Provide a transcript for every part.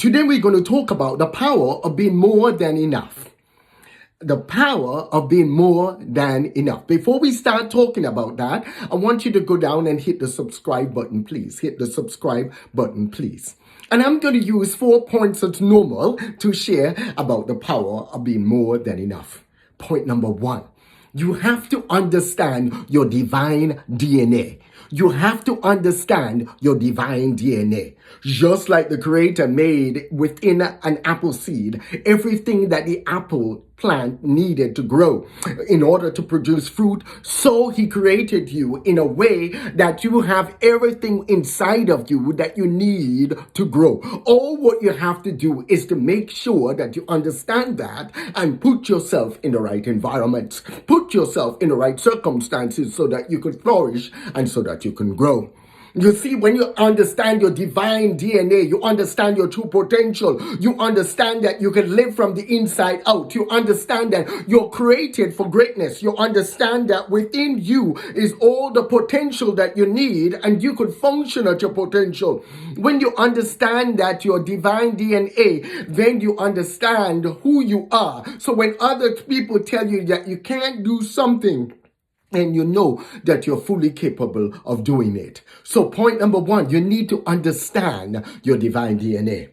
Today we're going to talk about the power of being more than enough. The power of being more than enough. Before we start talking about that, I want you to go down and hit the subscribe button, please. Hit the subscribe button, please. And I'm going to use 4 points as normal to share about the power of being more than enough. Point number 1. You have to understand your divine DNA. You have to understand your divine DNA. Just like the Creator made within an apple seed, everything that the apple plant needed to grow in order to produce fruit, so He created you in a way that you have everything inside of you that you need to grow. All what you have to do is to make sure that you understand that and put yourself in the right environment. Put yourself in the right circumstances so that you can flourish and so that you can grow. You see, when you understand your divine DNA, you understand your true potential. You understand that you can live from the inside out. You understand that you're created for greatness. You understand that within you is all the potential that you need, and you could function at your potential. When you understand that your divine DNA, then you understand who you are. So when other people tell you that you can't do something, and you know that you're fully capable of doing it. So point number 1, you need to understand your divine DNA.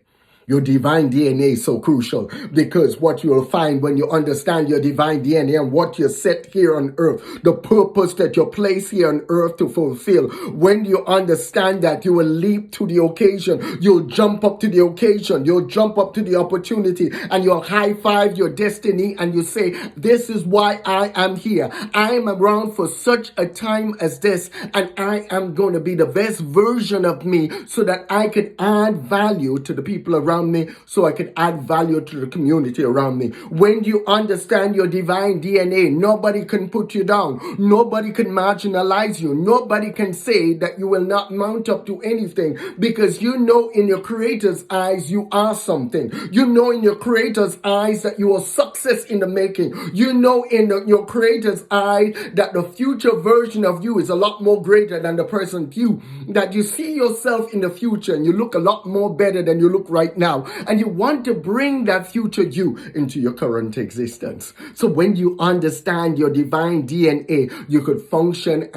Your divine DNA is so crucial, because what you'll find when you understand your divine DNA and what you're set here on earth, the purpose that you're placed here on earth to fulfill, when you understand that, you will leap to the occasion. You'll jump up to the occasion. You'll jump up to the opportunity, and you'll high five your destiny, and you say, this is why I am here. I am around for such a time as this, and I am going to be the best version of me so that I can add value to the people around me, so I can add value to the community around me. When you understand your divine DNA, nobody can put you down. Nobody can marginalize you. Nobody can say that you will not mount up to anything, because you know in your Creator's eyes you are something. You know in your Creator's eyes that you are success in the making. You know in your Creator's eye that the future version of you is a lot more greater than the present you. That you see yourself in the future and you look a lot more better than you look right now. And you want to bring that future you into your current existence. So when you understand your divine DNA, you could function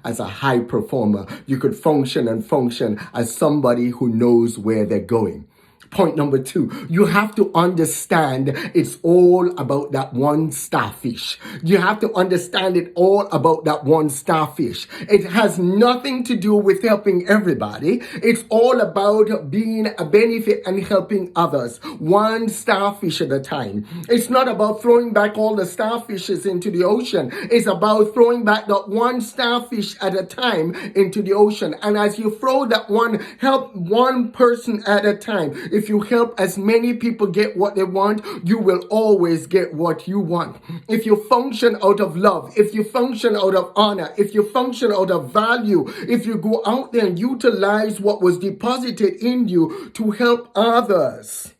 as a high performer. You could function as somebody who knows where they're going. Point number 2, you have to understand it's all about that one starfish. You have to understand it all about that one starfish. It has nothing to do with helping everybody. It's all about being a benefit and helping others. One starfish at a time. It's not about throwing back all the starfishes into the ocean. It's about throwing back that one starfish at a time into the ocean. And as you throw that one, help one person at a time. If you help as many people get what they want, you will always get what you want. If you function out of love, if you function out of honor, if you function out of value, if you go out there and utilize what was deposited in you to help others,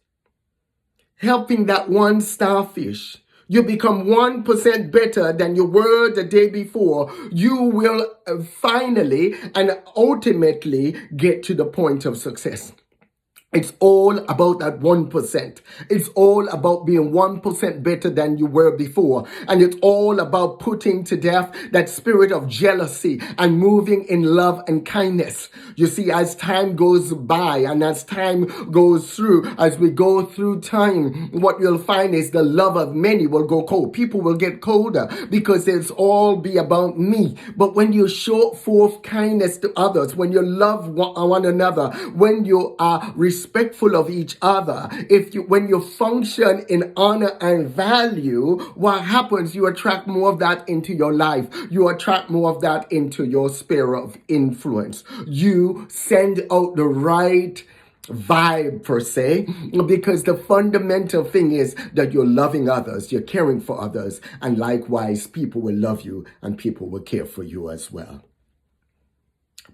helping that one starfish, you become 1% better than you were the day before. You will finally and ultimately get to the point of success. It's all about that 1%. It's all about being 1% better than you were before. And it's all about putting to death that spirit of jealousy and moving in love and kindness. You see, as time goes by and as time goes through, as we go through time, what you'll find is the love of many will go cold. People will get colder because it's all be about me. But when you show forth kindness to others, when you love one another, when you are respectful of each other, when you function in honor and value, what happens? You attract more of that into your life. You attract more of that into your sphere of influence. You send out the right vibe per se, because the fundamental thing is that you're loving others, you're caring for others, and likewise people will love you and people will care for you as well.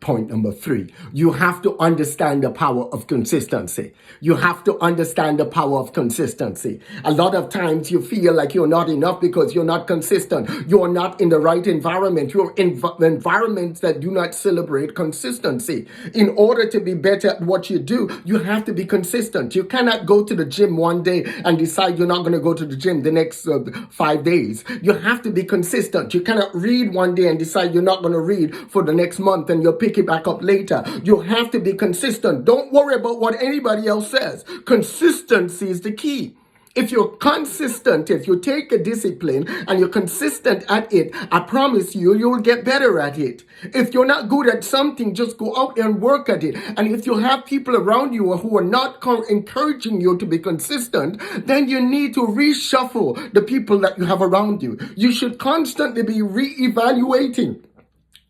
Point number 3, you have to understand the power of consistency. You have to understand the power of consistency. A lot of times you feel like you're not enough because you're not consistent. You're not in the right environment. You're in environments that do not celebrate consistency. In order to be better at what you do, you have to be consistent. You cannot go to the gym one day and decide you're not going to go to the gym the next 5 days. You have to be consistent. You cannot read one day and decide you're not going to read for the next month and you'll pick it back up later. You have to be consistent. Don't worry about what anybody else says. Consistency is the key. If you're consistent, if you take a discipline and you're consistent at it, I promise you'll get better at it. If you're not good at something, just go out there and work at it. And if you have people around you who are not encouraging you to be consistent, then you need to reshuffle the people that you have around you. You should constantly be reevaluating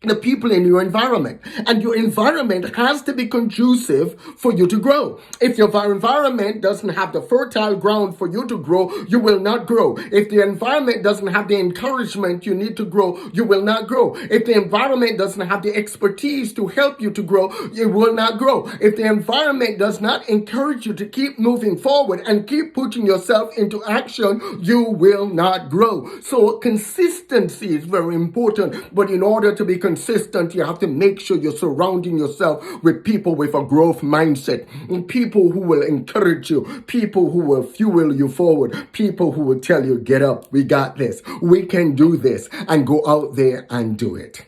the people in your environment, and your environment has to be conducive for you to grow. If your environment doesn't have the fertile ground for you to grow, you will not grow. If the environment doesn't have the encouragement you need to grow, you will not grow. If the environment doesn't have the expertise to help you to grow, you will not grow. If the environment does not encourage you to keep moving forward and keep putting yourself into action, you will not grow. So consistency is very important, but in order to be consistent, you have to make sure you're surrounding yourself with people with a growth mindset, and people who will encourage you, people who will fuel you forward, people who will tell you, get up, we got this, we can do this, and go out there and do it.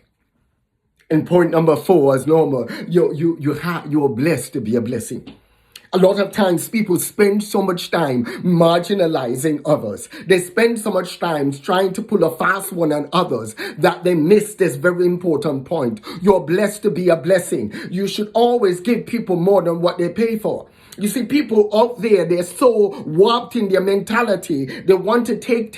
And point number 4, as normal, you're blessed to be a blessing. A lot of times people spend so much time marginalizing others. They spend so much time trying to pull a fast one on others that they miss this very important point. You're blessed to be a blessing. You should always give people more than what they pay for. You see, people out there, they're so warped in their mentality. They want to take,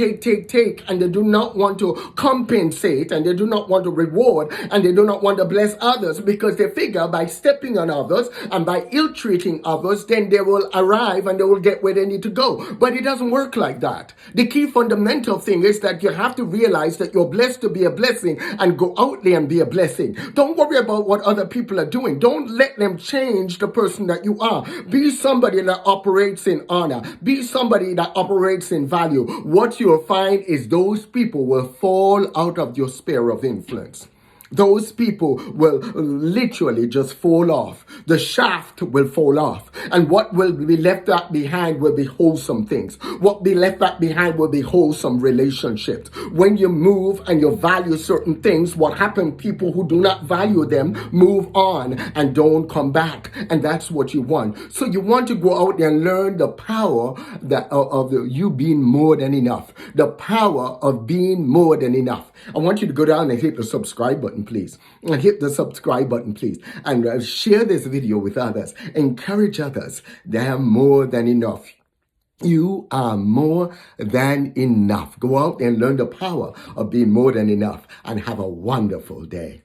and they do not want to compensate, and they do not want to reward, and they do not want to bless others, because they figure by stepping on others and by ill-treating others, then they will arrive and they will get where they need to go. But it doesn't work like that. The key fundamental thing is that you have to realize that you're blessed to be a blessing and go out there and be a blessing. Don't worry about what other people are doing. Don't let them change the person that you are. Be somebody that operates in honor. Be somebody that operates in value. What you'll find is those people will fall out of your sphere of influence. Those people will literally just fall off. The shaft will fall off. And what will be left back behind will be wholesome things. What will be left back behind will be wholesome relationships. When you move and you value certain things, what happens, people who do not value them move on and don't come back. And that's what you want. So you want to go out there and learn the power of you being more than enough. The power of being more than enough. I want you to go down and hit the subscribe button, please. And hit the subscribe button, please. And share this video with others. Encourage others. They are more than enough. You are more than enough. Go out and learn the power of being more than enough and have a wonderful day.